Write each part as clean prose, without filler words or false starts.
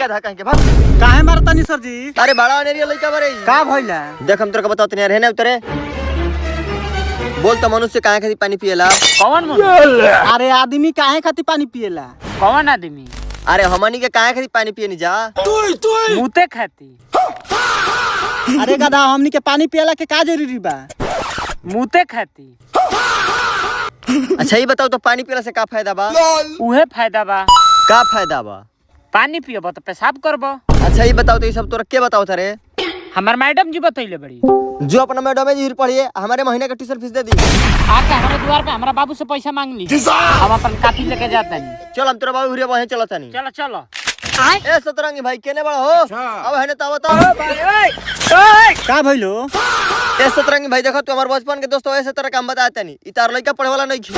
गधा कहीं के भाग। काहे मारतानी सर जी? अरे बड़ा अनेरिया लइका बारे का भइला? देख हम तोरा के बताओ तनी रहने उतरे बोल तो मनुष्य काहे खातिर पानी पिएला? कौन मनुष्य? अरे आदमी काहे खातिर पानी पिएला? कौन आदमी? अरे हमनी के काहे खातिर पानी पिए नहीं जा? मुते खाती। अरे गधा हमनी के पानी पिएला के का जरूरी बा? मुते खाती। अच्छा ये बताओ तो पानी पिएला से का फायदा बा? उहे फायदा बा। का फायदा बा? पानी पियब तो पेशाब करब। अच्छा ये बताओ तो ये सब तोरा के बताओ रे? हमार मैडम जी बतैले बड़ी। जो अपना मैडम जी पढ़िए हमारे महीने का ट्यूशन फीस दे दी। आके हमारे द्वार पे हमारा बाबू से पैसा मांग ली। हम अपन कापी लेके जाते हैं। चल हम तेरा बाबू हुरिया वहीं चलता नहीं। चलो चलो। ए सतरंगी भाई केने बड़ा हो? अब है ना ताव तो का भइलो? ए सतरंगी भाई देखो तू हमार बचपन के दोस्त हो ऐसे तरह काम बताते नहीं। इ तार लइका पढ़े वाला नहीं खी।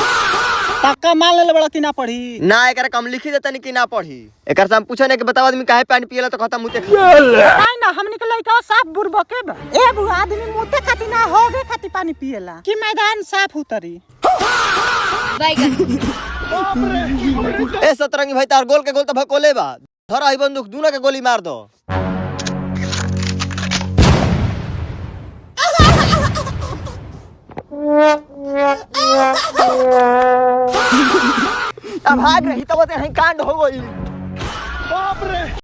पक्का मान ले बड़ा कि ना पढ़ी? ना एकरा कम लिखी देता नहीं कि ना पढ़ी। एकर से हम पूछे नहीं कि बताओ आदमी काहे पानी पिएला तो कहता मुते खा। काहे ना हमनी के लइका साफ बुरबके बा। ए बुआ आदमी मुते खातिर ना होगे खातिर पानी पिएला कि मैदान साफ उतरी। ए सतरंगी भाई तार गोल के गोल तो भकोले बा। धरा ही बंदूक दूना के गोली मार दो। अब भाग रही तब कांड हो गई। बाप रे।